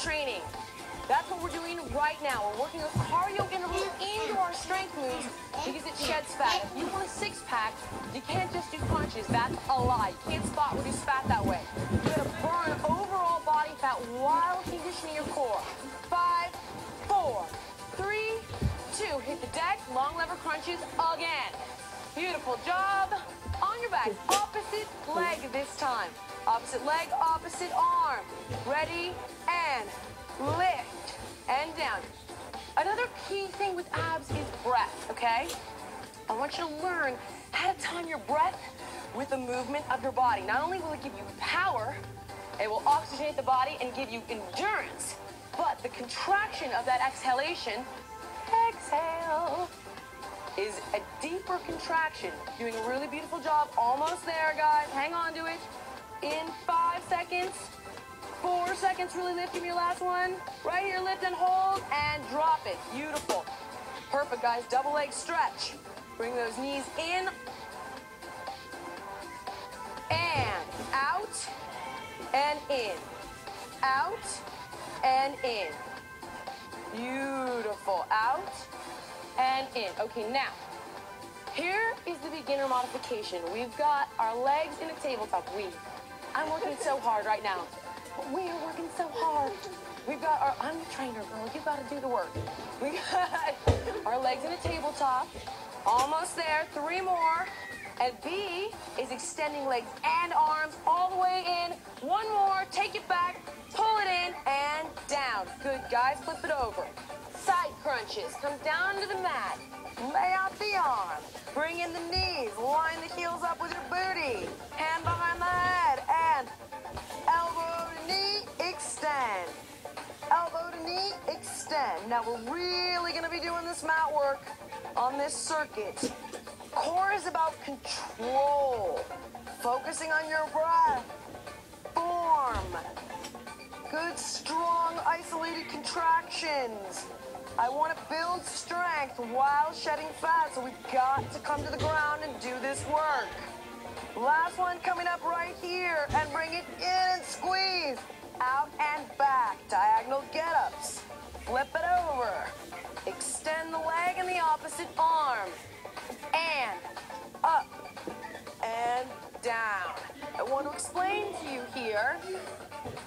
training. That's what we're doing right now. We're working a cardio interval into our strength moves because it sheds fat. If you want a six-pack, you can't just do crunches. That's a lie. You can't spot reduce fat that way. You gotta burn overall body fat while conditioning your core. 5, 4, 3, 2. Hit the deck. Long lever crunches again. Beautiful job. On your back. Opposite leg this time. Opposite leg, opposite arm. Ready, and lift, and down. Another key thing with abs is breath, okay? I want you to learn how to time your breath with the movement of your body. Not only will it give you power, it will oxygenate the body and give you endurance, but the contraction of that exhalation, exhale, is a deeper contraction. Doing a really beautiful job. Almost there, guys. Hang on to it. In 5 seconds. 4 seconds, really lifting your last one. Right here, lift and hold, and drop it. Beautiful. Perfect, guys. Double leg stretch. Bring those knees in. And out, and in. Out, and in. Beautiful. Out, and in. Okay, now, here is the beginner modification. We've got our legs in a tabletop. I'm working so hard right now. We are working so hard. We've got our, I'm the trainer, girl. You've got to do the work. We got our legs in a tabletop. Almost there. 3 more. And B is extending legs and arms all the way in. 1 more. Take it back. Pull it in and down. Good, guys. Flip it over. Side crunches. Come down to the mat. Lay out the arm. Bring in the knees. Line the heels up with your booty. Hand behind the head. And elbow to knee, extend. Elbow to knee, extend. Now we're really going to be doing this mat work on this circuit. Core is about control. Focusing on your breath. Form. Good, strong, isolated contractions. I want to build strength while shedding fat, so we've got to come to the ground and do this work. Last one coming up right here, and bring it in and squeeze. Out and back, diagonal get-ups. Flip it over. Extend the leg and the opposite arm. And up and down. I want to explain to you here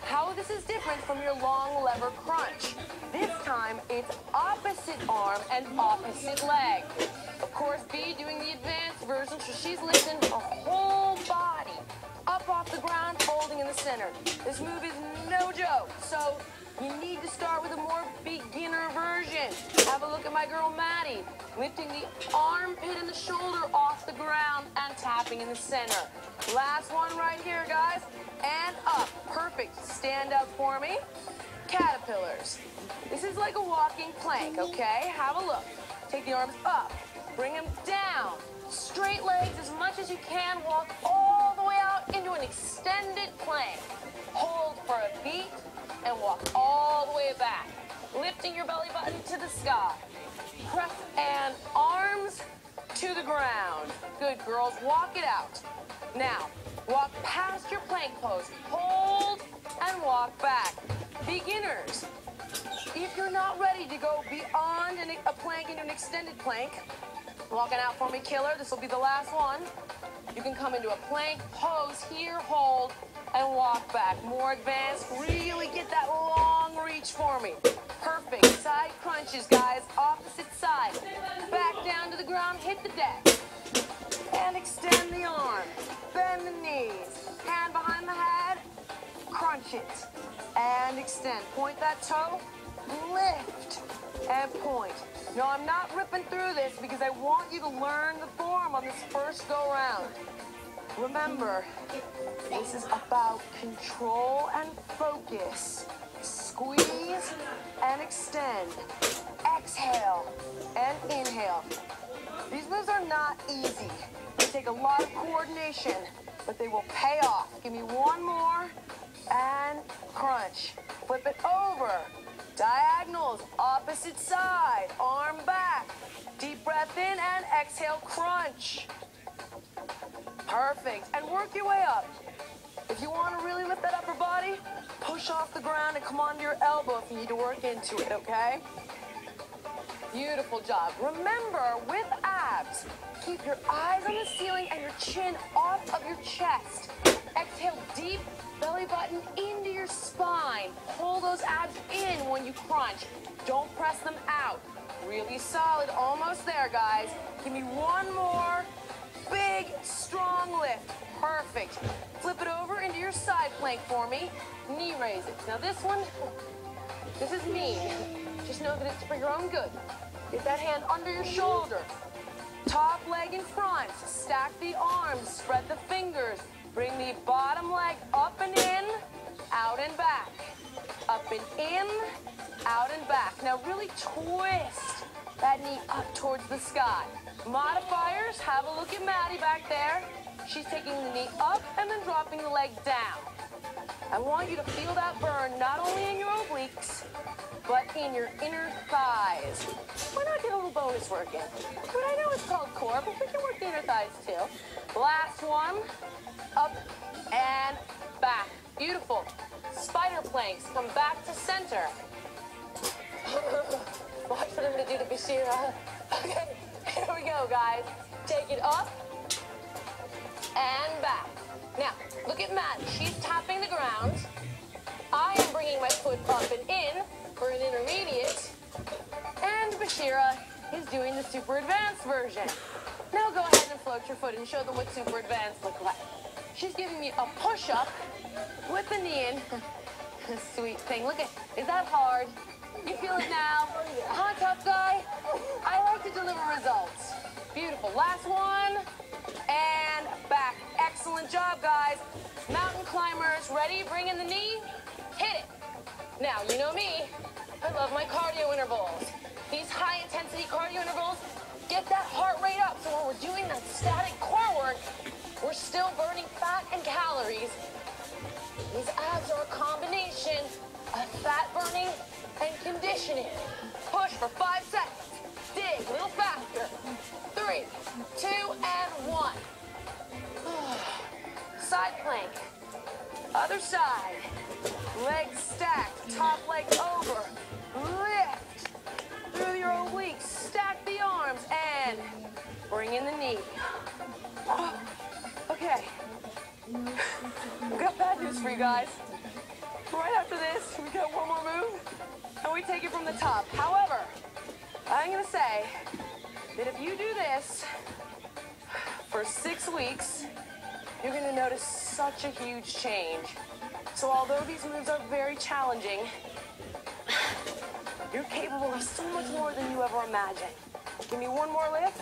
how this is different from your long lever crunch. This time, it's opposite arm and opposite leg. Of course, B doing the advanced version, so she's lifting her whole body up off the ground, holding in the center. This move is no joke, so you need to start with a more beginner version. Have a look at my girl Maddie, lifting the armpit and the shoulder off the ground and tapping in the center. Last one right here, guys, and up. Perfect. Stand up for me. Caterpillars. This is like a walking plank, okay? Have a look. Take the arms up. Bring them down. Straight legs as much as you can. Walk all the way out into an extended plank. Hold for a beat and walk all the way back. Lifting your belly button to the sky. Press and arms to the ground. Good, girls. Walk it out. Now, walk past your plank pose. Hold and walk back. Beginners, if you're not ready to go beyond a plank into an extended plank, walking out for me, killer. This will be the last one. You can come into a plank pose here, hold, and walk back. More advanced. Really get that long reach for me. Perfect. Side crunches, guys. Opposite side. Back down to the ground. Hit the deck. And extend the arm. Bend the knees. Hand behind the head. Crunch it. And extend. Point that toe. Lift. And point. No, I'm not ripping through this because I want you to learn the form on this first go-round. Remember, this is about control and focus. Squeeze and extend. Exhale and inhale. These moves are not easy. They take a lot of coordination, but they will pay off. Give me one more and crunch. Flip it over. Diagonals, opposite side, arm back. Deep breath in and exhale, crunch. Perfect. And work your way up. If you want to really lift that upper body, push off the ground and come onto your elbow if you need to work into it, okay? Beautiful job. Remember, with abs, keep your eyes on the ceiling and your chin off of your chest. Exhale deep, belly button into your spine. Pull those abs in when you crunch. Don't press them out. Really solid, almost there, guys. Give me one more big, strong lift. Perfect. Flip it over into your side plank for me. Knee raises. Now this one, this is mean. Just know that it's for your own good. Get that hand under your shoulder. Top leg in front. Stack the arms. Spread the fingers. Bring the bottom leg up and in, out and back. Up and in, out and back. Now really twist that knee up towards the sky. Modifiers, have a look at Maddie back there. She's taking the knee up and then dropping the leg down. I want you to feel that burn not only in your obliques, but in your inner thighs. Why not get a little bonus work in? But I know it's called core, but we can work the inner thighs too. Last one, up and back. Beautiful. Spider planks from back to center. Watch what I'm gonna do to Bashira. Okay, here we go, guys. Take it up and back. Now, look at Maddie. She's tapping the ground. I am bringing my foot up and in for an intermediate. And Bashira is doing the super advanced version. Now go ahead and float your foot and show them what super advanced look like. She's giving me a push-up with the knee in. Sweet thing. Look at, is that hard? You feel it now? Huh, tough guy? I like to deliver results. Beautiful. Last one. And back. Excellent job, guys. Mountain climbers, ready? Bring in the knee. Hit it. Now, you know me. I love my cardio intervals. These high-intensity cardio intervals get that heart rate up. So when we're doing that static core work, we're still burning fat and calories. These abs are a combination of fat burning and conditioning. Push for 5 seconds. Dig a little faster. 3, 2, and 1. Side plank. Other side. Legs stacked. Top leg over. Lift through your obliques. Stack the arms and bring in the knee. Okay. I've got bad news for you guys. Right after this, we got one more move, and we take it from the top. However, I'm gonna say that if you do this for 6 weeks, you're gonna notice such a huge change. So although these moves are very challenging, you're capable of so much more than you ever imagined. Give me one more lift.